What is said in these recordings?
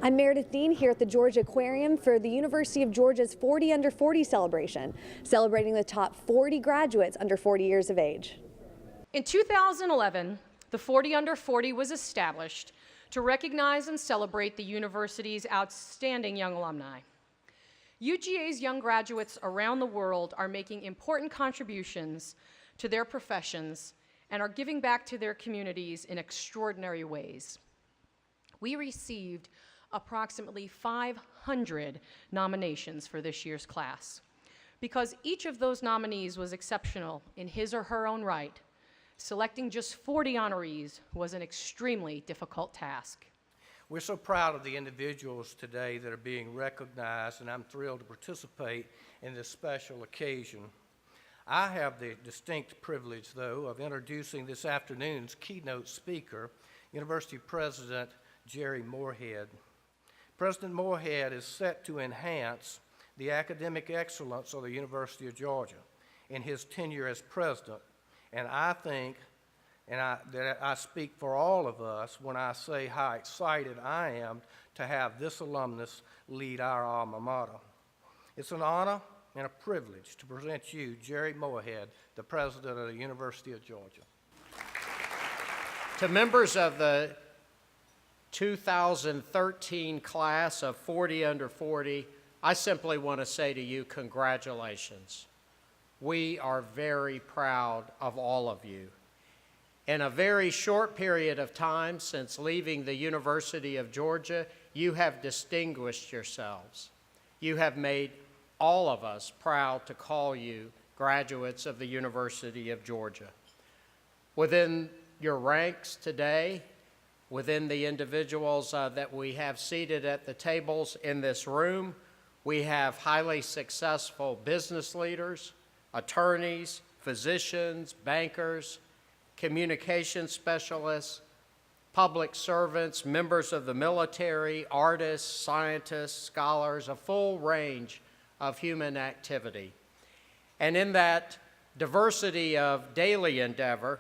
I'm Meredith Dean here at the Georgia Aquarium for the University of Georgia's 40 Under 40 celebration, celebrating the top 40 graduates under 40 years of age. In 2011, the 40 Under 40 was established to recognize and celebrate the university's outstanding young alumni. UGA's young graduates around the world are making important contributions to their professions and are giving back to their communities in extraordinary ways. We received approximately 500 nominations for this year's class. Because each of those nominees was exceptional in his or her own right, selecting just 40 honorees was an extremely difficult task. We're so proud of the individuals today that are being recognized, and I'm thrilled to participate in this special occasion. I have the distinct privilege, though, of introducing this afternoon's keynote speaker, University President Jerry Moorhead. President Moorhead is set to enhance the academic excellence of the University of Georgia in his tenure as president, and I think that I speak for all of us when I say how excited I am to have this alumnus lead our alma mater. It's an honor and a privilege to present you, Jerry Moorhead, the president of the University of Georgia. To members of the 2013 class of 40 Under 40, I simply want to say to you, congratulations. We are very proud of all of you. In a very short period of time since leaving the University of Georgia, you have distinguished yourselves. You have made all of us proud to call you graduates of the University of Georgia. Within your ranks today, within the individuals that we have seated at the tables in this room, we have highly successful business leaders, attorneys, physicians, bankers, communication specialists, public servants, members of the military, artists, scientists, scholars, a full range of human activity. And in that diversity of daily endeavor,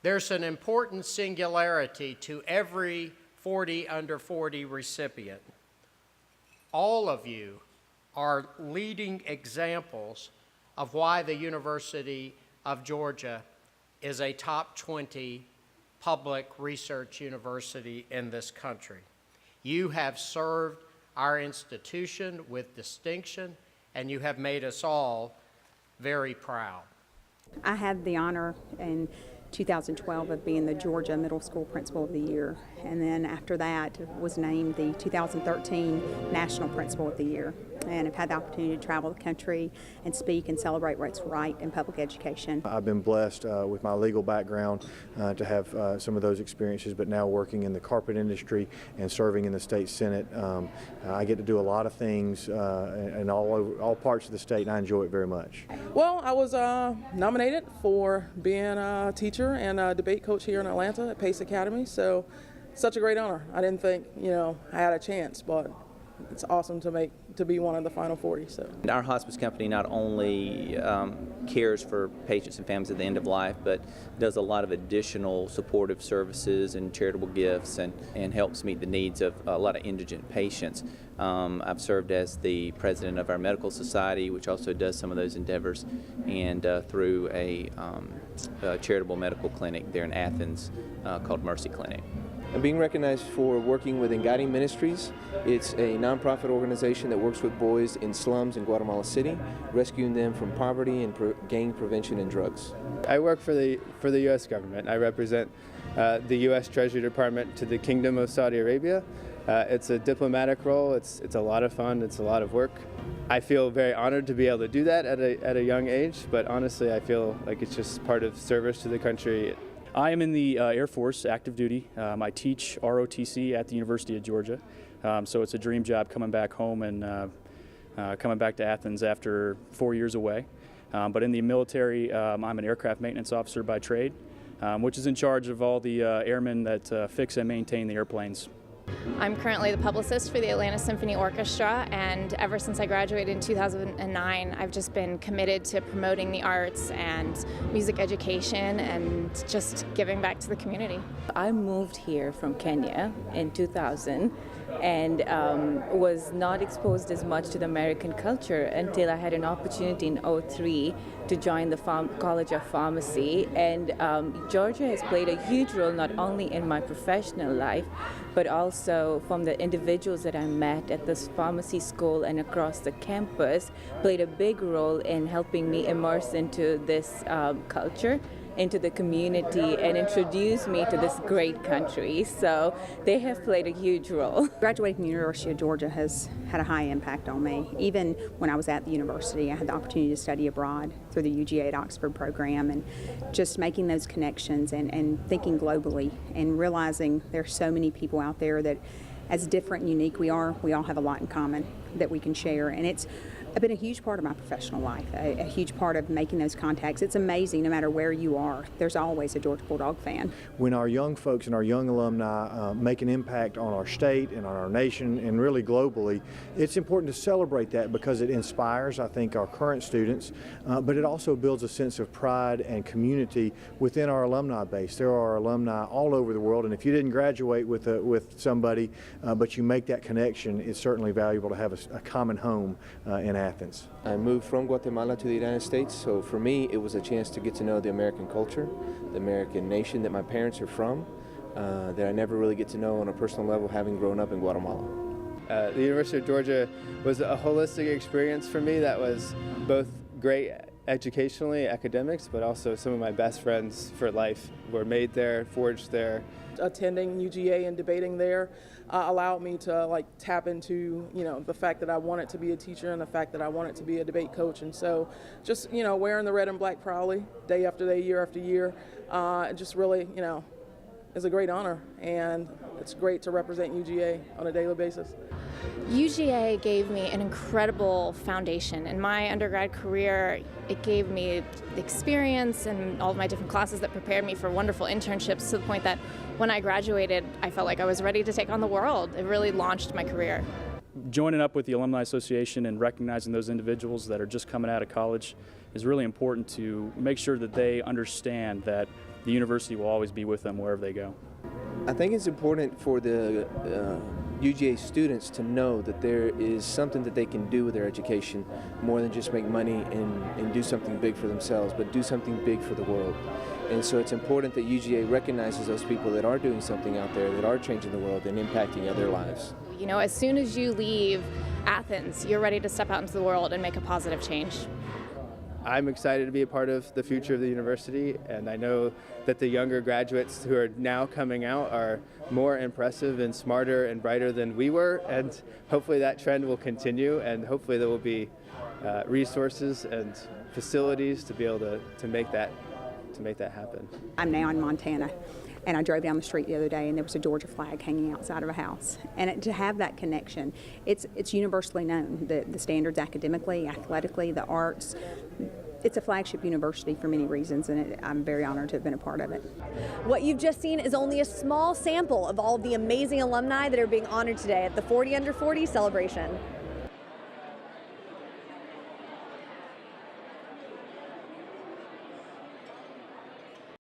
there's an important singularity to every 40 Under 40 recipient. All of you are leading examples of why the University of Georgia is a top 20 public research university in this country. You have served our institution with distinction, and you have made us all very proud. I had the honor in 2012 of being the Georgia Middle School Principal of the Year, and then after that was named the 2013 National Principal of the Year, and have had the opportunity to travel the country and speak and celebrate what's right in public education. I've been blessed with my legal background to have some of those experiences, but now working in the carpet industry and serving in the state senate, I get to do a lot of things in all parts of the state, and I enjoy it very much. Well, I was nominated for being a teacher and a debate coach here in Atlanta at Pace Academy, so such a great honor. I didn't think, I had a chance, but it's awesome to be one of the final 40. So our hospice company not only cares for patients and families at the end of life, but does a lot of additional supportive services and charitable gifts and helps meet the needs of a lot of indigent patients. I've served as the president of our medical society, which also does some of those endeavors, and through a charitable medical clinic there in Athens called Mercy Clinic. I'm being recognized for working with Guiding Ministries. It's a nonprofit organization that works with boys in slums in Guatemala City, rescuing them from poverty and gang prevention and drugs. I work for the U.S. government. I represent the U.S. Treasury Department to the Kingdom of Saudi Arabia. It's a diplomatic role. It's a lot of fun. It's a lot of work. I feel very honored to be able to do that at a young age, but honestly, I feel like it's just part of service to the country. I am in the Air Force, active duty. I teach ROTC at the University of Georgia, so it's a dream job coming back home and coming back to Athens after 4 years away. But in the military, I'm an aircraft maintenance officer by trade, which is in charge of all the airmen that fix and maintain the airplanes. I'm currently the publicist for the Atlanta Symphony Orchestra, and ever since I graduated in 2009, I've just been committed to promoting the arts and music education and just giving back to the community. I moved here from Kenya in 2000, and was not exposed as much to the American culture until I had an opportunity in '03 to join the College of Pharmacy. And Georgia has played a huge role not only in my professional life, but also from the individuals that I met at this pharmacy school and across the campus, played a big role in helping me immerse into this culture, into the community, and introduce me to this great country. So they have played a huge role. Graduating from the University of Georgia has had a high impact on me. Even when I was at the university, I had the opportunity to study abroad through the UGA at Oxford program, and just making those connections and thinking globally and realizing there's so many people out there that, as different and unique we all have a lot in common that we can share. And it's been a huge part of my professional life, a huge part of making those contacts. It's amazing, no matter where you are, there's always a Georgia Bulldog fan. When our young folks and our young alumni make an impact on our state and on our nation and really globally, it's important to celebrate that because it inspires, I think, our current students, but it also builds a sense of pride and community within our alumni base. There are alumni all over the world, and if you didn't graduate with somebody, but you make that connection, it's certainly valuable to have a common home in Athens. I moved from Guatemala to the United States, so for me it was a chance to get to know the American culture, the American nation that my parents are from, that I never really get to know on a personal level having grown up in Guatemala. The University of Georgia was a holistic experience for me that was both great educationally, academics, but also some of my best friends for life were made there, forged there. Attending UGA and debating there allowed me to tap into the fact that I wanted to be a teacher and the fact that I wanted to be a debate coach. And so just wearing the red and black proudly day after day, year after year, just really is a great honor, and it's great to represent UGA on a daily basis. UGA gave me an incredible foundation. In my undergrad career, it gave me the experience and all of my different classes that prepared me for wonderful internships, to the point that when I graduated, I felt like I was ready to take on the world. It really launched my career. Joining up with the Alumni Association and recognizing those individuals that are just coming out of college is really important to make sure that they understand that the university will always be with them wherever they go. I think it's important for the UGA students to know that there is something that they can do with their education more than just make money and do something big for themselves, but do something big for the world. And so it's important that UGA recognizes those people that are doing something out there, that are changing the world and impacting other lives. As soon as you leave Athens, you're ready to step out into the world and make a positive change. I'm excited to be a part of the future of the university, and I know that the younger graduates who are now coming out are more impressive and smarter and brighter than we were, and hopefully that trend will continue, and hopefully there will be resources and facilities to be able to make that happen. I'm now in Montana, and I drove down the street the other day and there was a Georgia flag hanging outside of a house. And to have that connection, it's universally known, the standards academically, athletically, the arts. It's a flagship university for many reasons, and I'm very honored to have been a part of it. What you've just seen is only a small sample of all of the amazing alumni that are being honored today at the 40 Under 40 celebration.